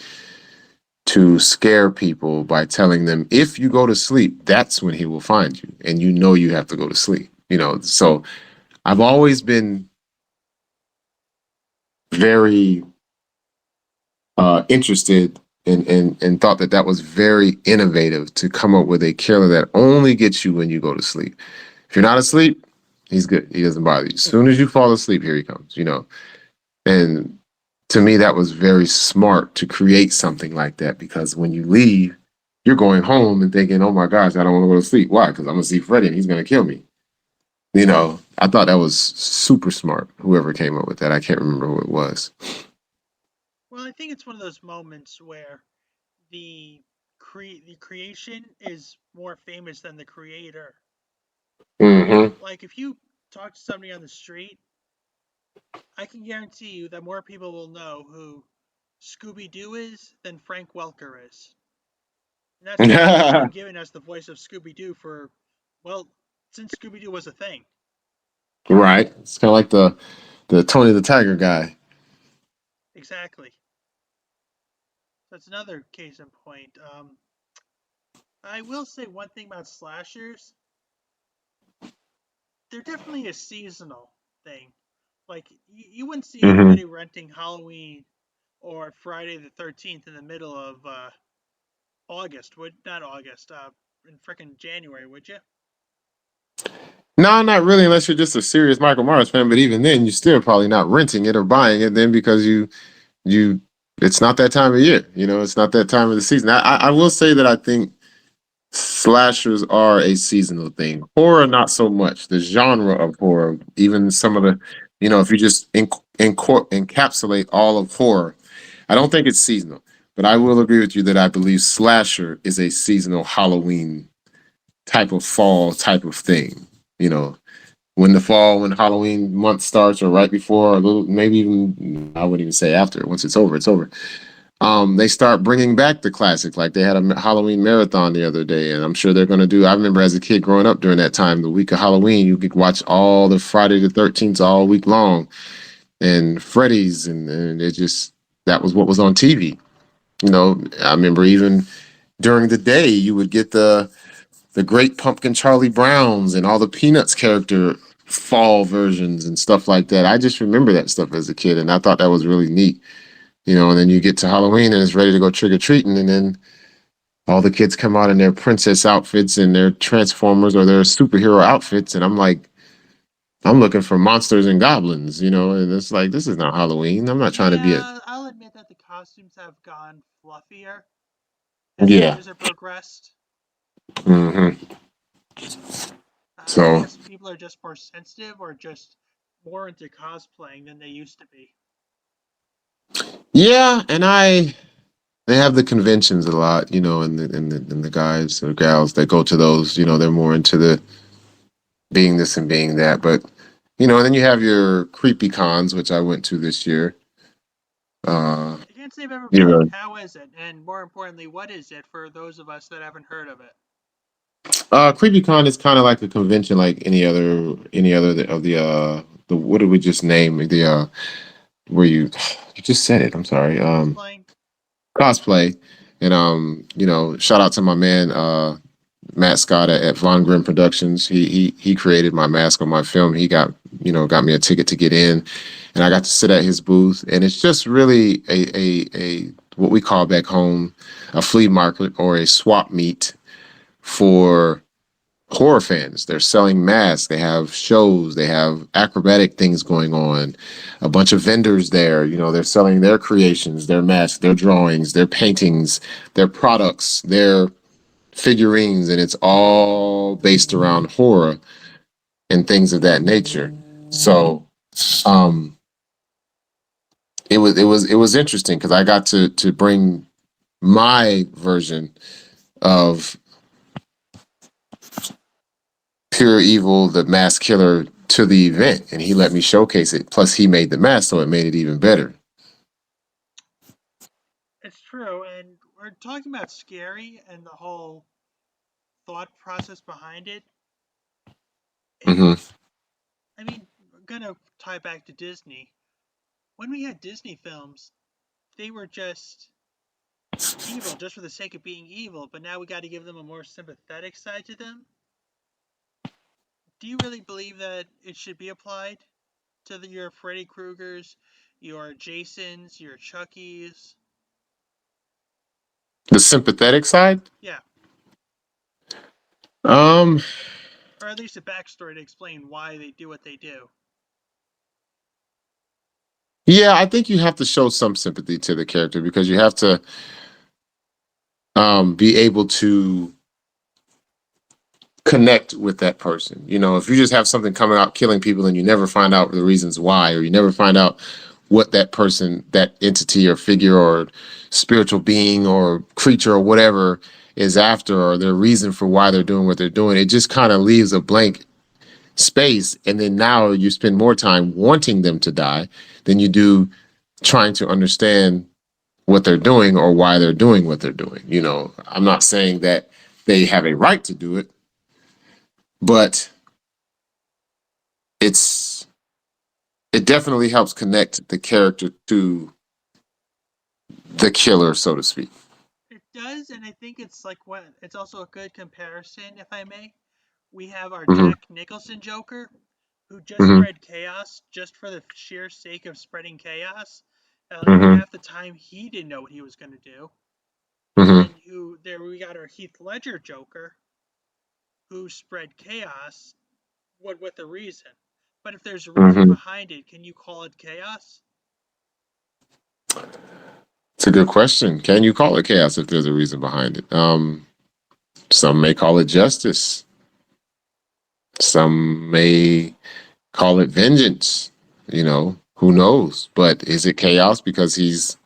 to scare people by telling them if you go to sleep, that's when he will find you, and you know you have to go to sleep. You know, so I've always been very interested and thought that that was very innovative to come up with a killer that only gets you when you go to sleep. If you're not asleep, he's good. He doesn't bother you. As soon as you fall asleep, here he comes, you know. And to me, that was very smart to create something like that because when you leave, you're going home and thinking, oh my gosh, I don't want to go to sleep. Why? Because I'm going to see Freddy and he's going to kill me. You know, I thought that was super smart, whoever came up with that. I can't remember who it was. Well, I think it's one of those moments where the the creation is more famous than the creator. Mm-hmm. Like if you talk to somebody on the street, I can guarantee you that more people will know who Scooby Doo is than Frank Welker is. And that's because he's been given as the voice of Scooby Doo for, well, since Scooby Doo was a thing. Right. It's kind of like the Tony the Tiger guy. Exactly. That's another case in point. I will say one thing about slashers. They're definitely a seasonal thing. Like, you wouldn't see Mm-hmm. anybody renting Halloween or Friday the 13th in the middle of August. Not August, in frickin' January, would you? No, not really, unless you're just a serious Michael Myers fan. But even then, you're still probably not renting it or buying it then because you it's not that time of year. You know, it's not that time of the season. I will say that I think slashers are a seasonal thing. Horror, not so much. The genre of horror, even some of the, you know, if you just encapsulate all of horror, I don't think it's seasonal. But I will agree with you that I believe slasher is a seasonal Halloween type of fall type of thing. You know, when Halloween month starts, or right before, or a little, maybe even I wouldn't even say after. Once it's over, it's over. They start bringing back the classic. Like they had a Halloween marathon the other day, and I'm sure they're going to do. I remember as a kid growing up during that time, the week of Halloween, you could watch all the Friday the 13th all week long, and Freddy's, and it just that was what was on TV. You know, I remember even during the day, you would get the Great Pumpkin Charlie Browns and all the Peanuts character fall versions and stuff like that. I just remember that stuff as a kid, and I thought that was really neat. You know, and then you get to Halloween and it's ready to go trick or treating, and then all the kids come out in their princess outfits and their Transformers or their superhero outfits, and I'm like, I'm looking for monsters and goblins, you know, and it's like this is not Halloween. I'm not trying to be a Yeah, I'll admit that the costumes have gone fluffier as the yeah. years have progressed. Hmm. I So guess people are just more sensitive or just more into cosplaying than they used to be. yeah, and they have the conventions a lot, you know, and the guys or gals that go to those, you know, they're more into the being this and being that. But you know, and then you have your creepy cons, which I went to this year. Uh, I can't say I've ever you been. know, How is it? And more importantly, what is it for those of us that haven't heard of it? creepy con is kind of like a convention, like any other of the what did we just name the where you just said it. I'm sorry. Cosplaying? Cosplay, and you know, shout out to my man Matt Scott at Von Grimm Productions. He created my mask on my film. He got me a ticket to get in, and I got to sit at his booth. And it's just really a what we call back home a flea market or a swap meet for horror fans. They're selling masks. They have shows. They have acrobatic things going on. A bunch of vendors there. You know, they're selling their creations, their masks, their drawings, their paintings, their products, their figurines, and it's all based around horror and things of that nature. So um it was interesting because I got to bring my version of Pure Evil, the mask killer, to the event, and he let me showcase it. Plus, he made the mask, so it made it even better. True, and we're talking about scary and the whole thought process behind it. Hmm. I mean, we're gonna tie back to Disney. When we had Disney films, they were just evil just for the sake of being evil, but now we got to give them a more sympathetic side to them. Do you really believe that it should be applied to your Freddy Kruegers, your Jasons, your Chuckies? The sympathetic side. Yeah, Um, or at least a backstory to explain why they do what they do. yeah, I think you have to show some sympathy to the character because you have to be able to connect with that person. You know, if you just have something coming out killing people and you never find out the reasons why, or you never find out what that person, that entity or figure or spiritual being or creature or whatever is after, or their reason for why they're doing what they're doing, it just kind of leaves a blank space. And then now you spend more time wanting them to die than you do trying to understand what they're doing or why they're doing what they're doing. You know, I'm not saying that they have a right to do it, but it's it definitely helps connect the character to the killer, so to speak. It does, and I think it's like what it's also a good comparison, if I may. We have our Hmm. Jack Nicholson Joker, who just Hmm. spread chaos just for the sheer sake of spreading chaos. Hmm. Half the time he didn't know what he was going to do. And Hmm. then there we got our Heath Ledger Joker, who spread chaos with a reason. But if there's a reason Hmm. behind it, can you call it chaos? It's a good question. Can you call it chaos if there's a reason behind it? Some may call it justice. Some may call it vengeance. You know, who knows? But is it chaos because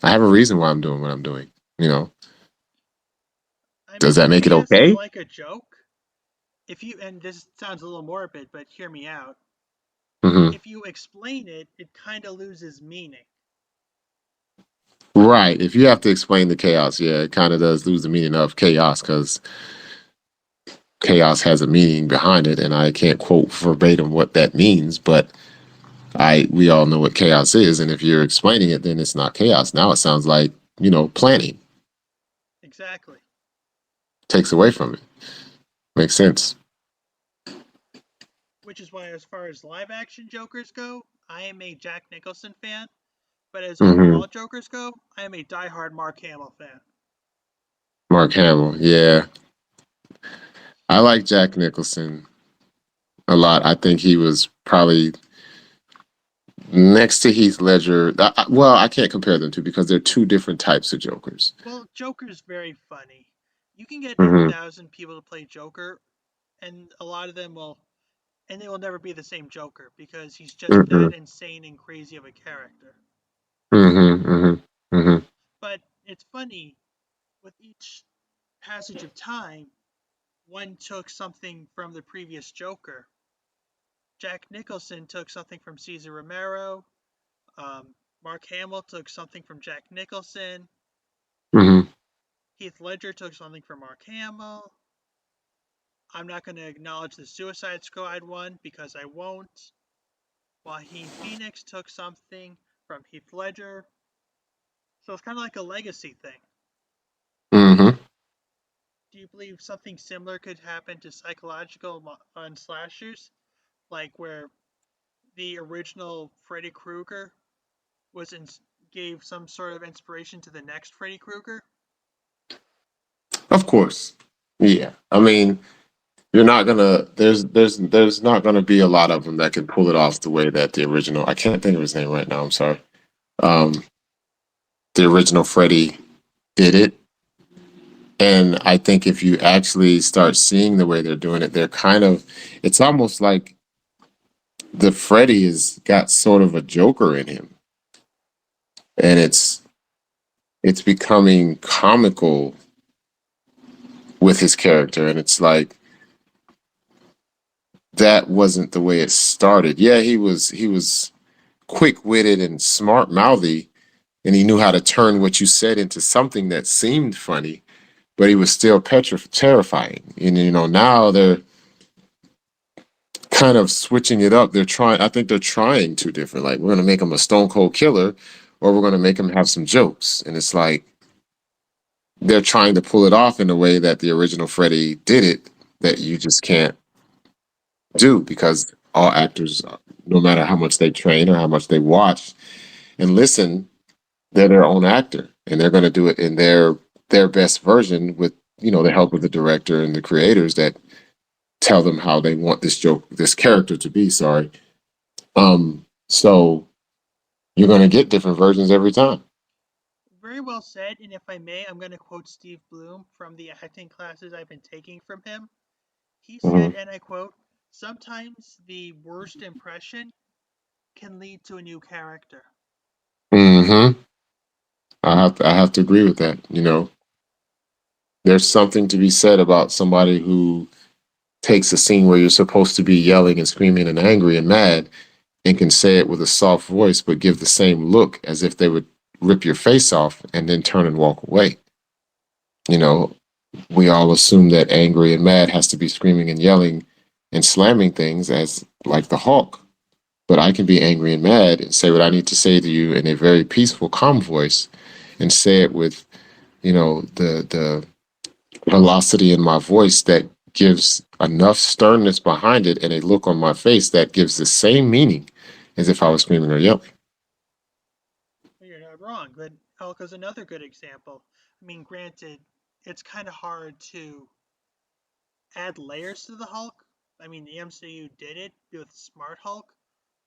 I have a reason why I'm doing what I'm doing? You know, I does mean, that make it chaos is okay? like a joke. If you and this sounds a little morbid, but hear me out. Hmm. If you explain it, it kind of loses meaning. Right. If you have to explain the chaos, yeah, it kind of does lose the meaning of chaos because chaos has a meaning behind it, and I can't quote verbatim what that means, but we all know what chaos is, and if you're explaining it, then it's not chaos. Now it sounds like, planning. Exactly. Takes away from it. Makes sense. Which is why, as far as live action Jokers go, I am a Jack Nicholson fan. But as Hmm. overall Jokers go, I am a diehard Mark Hamill fan. Mark Hamill, yeah. I like Jack Nicholson a lot. I think he was probably next to Heath Ledger. Well, I can't compare them two because they're two different types of Jokers. Well, Joker's very funny. You can get a Hmm. thousand people to play Joker, and a lot of them will, and they will never be the same Joker because he's just Hmm. that insane and crazy of a character. Hmm. Hmm. Hmm. But it's funny, with each passage of time, one took something from the previous Joker. Jack Nicholson took something from Cesar Romero. Mark Hamill took something from Jack Nicholson. Hmm. Heath Ledger took something from Mark Hamill. I'm not going to acknowledge the Suicide Squad one because I won't. Joaquin Phoenix took something from Heath Ledger. So it's kind of like a legacy thing. Hmm. Do you believe something similar could happen to psychological slashers? Like where the original Freddy Krueger was gave some sort of inspiration to the next Freddy Krueger? Of course. Yeah. I mean, you're not gonna. There's not gonna be a lot of them that can pull it off the way that the original. I can't think of his name right now. I'm sorry. Um, the original Freddy did it, and I think if you actually start seeing the way they're doing it, they're kind of. It's almost like the Freddy has got sort of a Joker in him, and it's becoming comical with his character, and it's like that wasn't the way it started. Yeah, he was quick witted and smart mouthy, and he knew how to turn what you said into something that seemed funny, but he was still terrifying. And now they're kind of switching it up. I think they're trying two different. Like, we're going to make him a stone cold killer, or we're going to make him have some jokes. And it's like they're trying to pull it off in a way that the original Freddy did it, that you just can't do, because all actors, no matter how much they train or how much they watch and listen, they're their own actor, and they're going to do it in their best version with the help of the director and the creators that tell them how they want this character to be. Sorry. So you're going to get different versions every time. Very well said, and if I may, I'm going to quote Steve Bloom from the acting classes I've been taking from him. He said, Mm-hmm. and I quote, "Sometimes the worst impression can lead to a new character." Mm-hmm. I have to agree with that. There's something to be said about somebody who takes a scene where you're supposed to be yelling and screaming and angry and mad, and can say it with a soft voice, but give the same look as if they would rip your face off and then turn and walk away. You know, we all assume that angry and mad has to be screaming and yelling and slamming things as like the Hulk. But I can be angry and mad and say what I need to say to you in a very peaceful, calm voice, and say it with, the velocity in my voice that gives enough sternness behind it and a look on my face that gives the same meaning as if I was screaming or yelling. You're not wrong, but Hulk is another good example. I mean, granted, it's kind of hard to add layers to the Hulk. I mean, the MCU did it with Smart Hulk,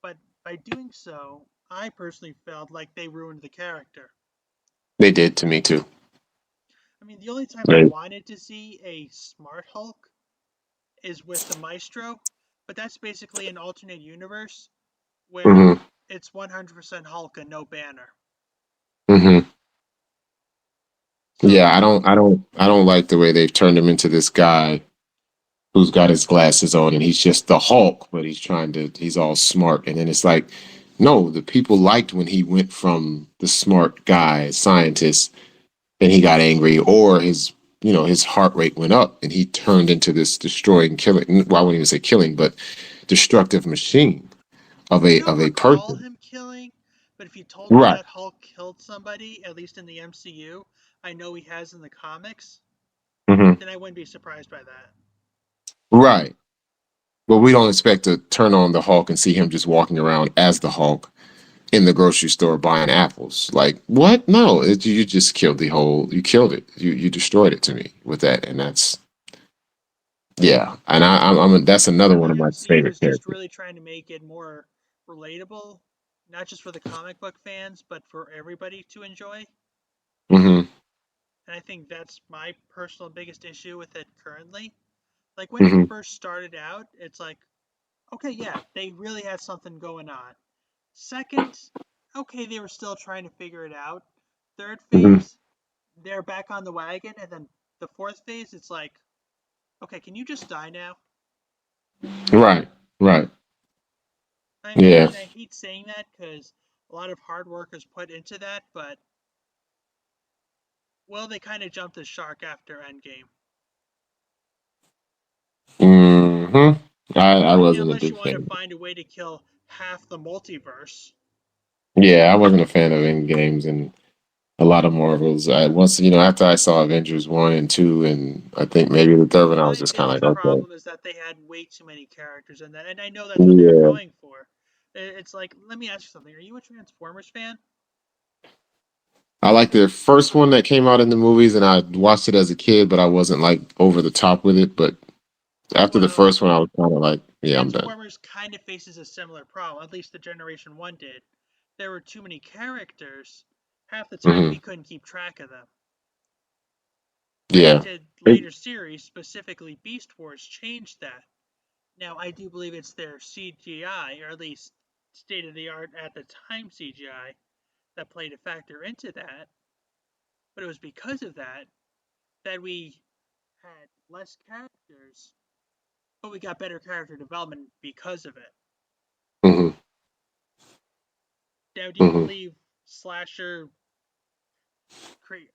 but by doing so, I personally felt like they ruined the character. They did to me too. I mean, the only time I They, wanted to see a Smart Hulk is with the Maestro, but that's basically an alternate universe where hmm it's 100% Hulk and no Banner. hmm So, Yeah, I don't like the way they've turned him into this guy who's got his glasses on and he's just the Hulk, but he's all smart. And then it's like, no, the people liked when he went from the smart guy, scientist, and he got angry, or his heart rate went up and he turned into this destroying, killing, well, I wouldn't even say killing, but destructive machine of I a don't of a recall person. him killing, but if you told me Right. that Hulk killed somebody, at least in the MCU, I know he has in the comics, hmm then I wouldn't be surprised by that. Right. But we don't expect to turn on the Hulk and see him just walking around as the Hulk in the grocery store buying apples. Like, what? No, you just killed you killed it. You destroyed it to me with that. And that's, yeah. And I think that's another one the of my MCU favorite is just characters. really trying to make it more relatable, not just for the comic book fans, but for everybody to enjoy. hmm And I think that's my personal biggest issue with it currently. Like when it hmm first started out, it's like, okay, yeah, they really had something going on. Second, okay, they were still trying to figure it out. Third hmm phase, they're back on the wagon, and then the fourth phase, it's like, okay, can you just die now? Right. Right. I Yeah. mean, I hate saying that because a lot of hard work is put into that, but well, they kind of jumped the shark after Endgame. hmm I I mean, wasn't a unless you big want to fan. find a way to kill half the multiverse. Yeah, I wasn't a fan of End Games and a lot of Marvels. After I saw Avengers 1 and 2, and I think maybe the third one, I was My just kind of biggest like, okay. problem is that they had way too many characters in that, and I know that's what they were Yeah. going for. It's like, let me ask you something. Are you a Transformers fan? I like the first one that came out in the movies, and I watched it as a kid, but I wasn't like over the top with it. But after the Well, first one, I was kind of like, yeah, I'm done. Transformers kind of faces a similar problem. At least the Generation 1 did. There were too many characters. Half the time, hmm we couldn't keep track of them. Yeah. Granted, It- later series, specifically Beast Wars, changed that. Now, I do believe it's their CGI, or at least state of the art at the time CGI, that played a factor into that. But it was because of that we had less characters, but we got better character development because of it. mhm, Now, do you mhm. believe slasher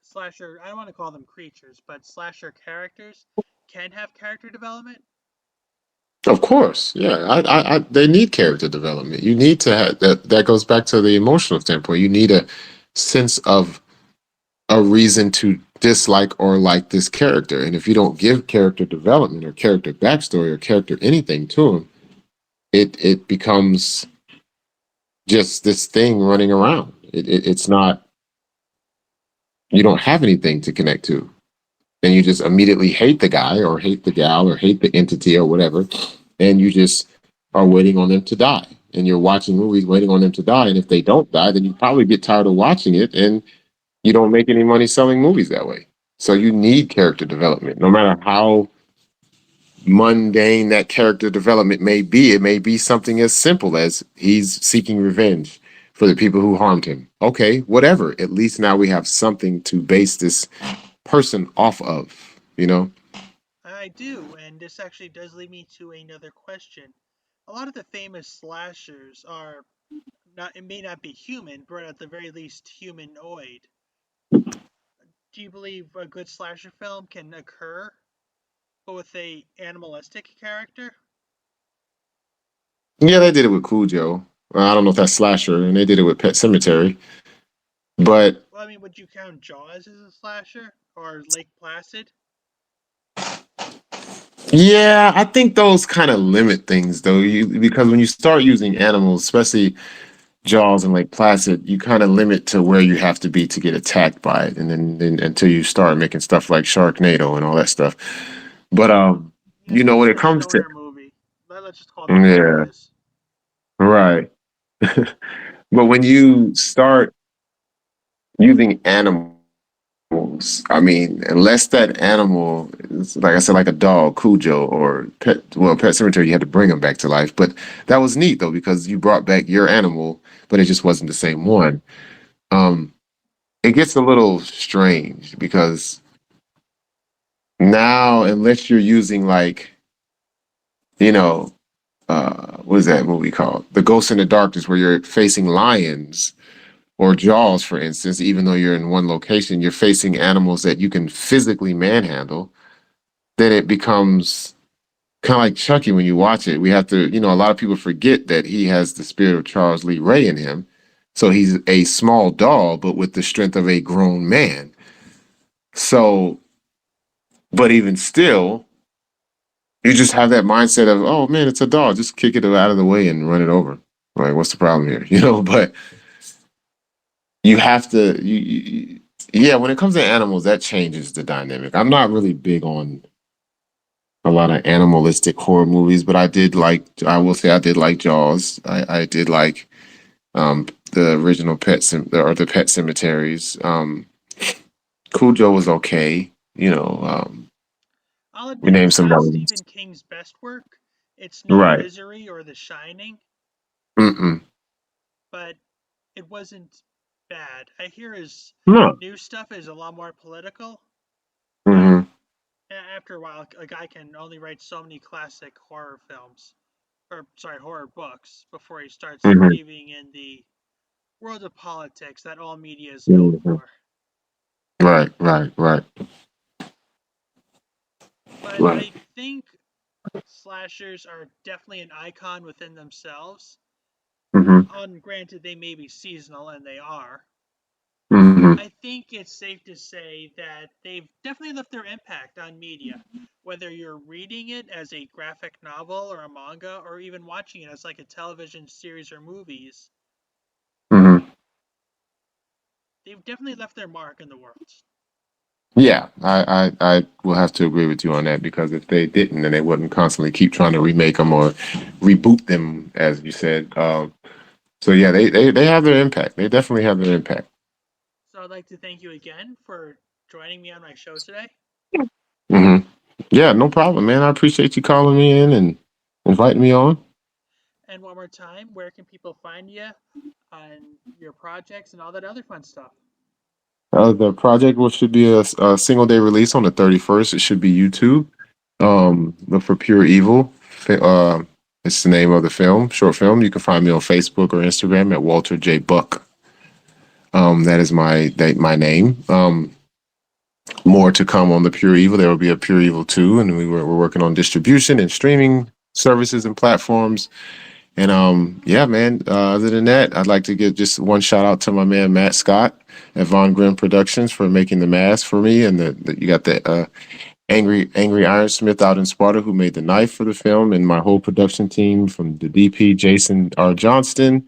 slasher, I don't want to call them creatures, but slasher characters can have character development? Of course, yeah. They need character development. You need to have that. That goes back to the emotional standpoint. You need a sense of a reason to dislike or like this character. And if you don't give character development or character backstory or character anything to him, it becomes just this thing running around. It's not. You don't have anything to connect to, and you just immediately hate the guy or hate the gal or hate the entity or whatever, and you just are waiting on them to die. And you're watching movies waiting on them to die, and if they don't die, then you probably get tired of watching it, and you don't make any money selling movies that way. So you need character development, no matter how mundane that character development may be. It may be something as simple as he's seeking revenge for the people who harmed him. Okay, whatever. At least now we have something to base this person off of, you know? I do, and this actually does lead me to another question. A lot of the famous slashers are not, it may not be human, but at the very least humanoid. Do you believe a good slasher film can occur but with a animalistic character? Yeah, they did it with Cujo. I don't know if that's slasher, and they did it with Pet Cemetery. But Well, I mean, would you count Jaws as a slasher or Lake Placid? yeah, I think those kind of limit things though. Because when you start using animals, especially Jaws and Lake Placid, you kind of limit to where you have to be to get attacked by it, and then until you start making stuff like Sharknado and all that stuff. But Yeah, when that's it a comes to stoner movie. Let's just call that what yeah, it is. right. But when you start using animals, I mean, unless that animal is, like I said, like a dog, Cujo, or Pet Cemetery, you had to bring them back to life. But that was neat though, because you brought back your animal, but it just wasn't the same one. Um, it gets a little strange because now, unless you're using like, you know, what is that movie called? The Ghost in the Darkness, where you're facing lions or Jaws, for instance, even though you're in one location, you're facing animals that you can physically manhandle, then it becomes kind of like Chucky when you watch it. We have to, a lot of people forget that he has the spirit of Charles Lee Ray in him. So he's a small doll, but with the strength of a grown man. So, but even still, you just have that mindset of, oh man, it's a doll. Just kick it out of the way and run it over. Like, what's the problem here? But you have to, yeah, when it comes to animals, that changes the dynamic. I'm not really big on a lot of animalistic horror movies, but I will say I did like Jaws. I did like the original the Pet Cemeteries. Cujo was okay. I'll We admit named it's some not other ones. Stephen King's best work. It's no Right. Misery or The Shining, Mm-mm. but it wasn't bad. I hear his No. new stuff is a lot more political. Mm-hmm. After a while, a guy can only write so many classic horror films, or sorry, horror books before he starts Mm-hmm. weaving in the world of politics that all media is known Mm-hmm. for. Right. Right. Right. But Right. I think slashers are definitely an icon within themselves. Mm-hmm. Granted, they may be seasonal, and they are. Mm-hmm. I think it's safe to say that they've definitely left their impact on media. Whether you're reading it as a graphic novel or a manga, or even watching it as like a television series or movies, Mm-hmm. they've definitely left their mark in the world. Yeah, I will have to agree with you on that because if they didn't, then they wouldn't constantly keep trying to remake them or reboot them, as you said. So yeah, they have their impact. They definitely have their impact. So I'd like to thank you again for joining me on my show today. Hmm. Yeah, no problem, man. I appreciate you calling me in and inviting me on. And one more time, where can people find you on your projects and all that other fun stuff? The project should be a single day release on the 31st. It should be YouTube. Look for Pure Evil. It's the name of the short film. You can find me on Facebook or Instagram at Walter J. Buck. That is my name. More to come on the Pure Evil. There will be a Pure Evil 2, and we're working on distribution and streaming services and platforms. And yeah, man. Other than that, I'd like to give just one shout out to my man Matt Scott at Von Grimm Productions for making the mask for me, and you got the Angry Ironsmith out in Sparta who made the knife for the film, and my whole production team from the DP Jason R. Johnston,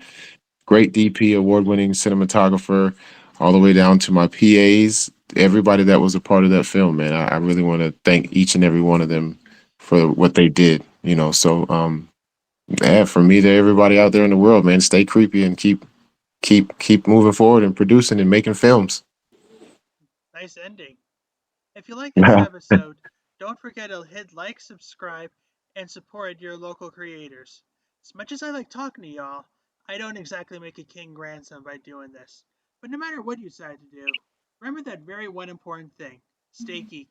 great DP, award-winning cinematographer, all the way down to my PAs, everybody that was a part of that film, man. I really want to thank each and every one of them for what they did. So yeah, from me to everybody out there in the world, man, stay creepy and keep moving forward and producing and making films. Nice ending. If you like this episode, don't forget to hit like, subscribe, and support your local creators. As much as I like talking to y'all, I don't exactly make a king grandson by doing this. But no matter what you decide to do, remember that very one important thing: stay geeky.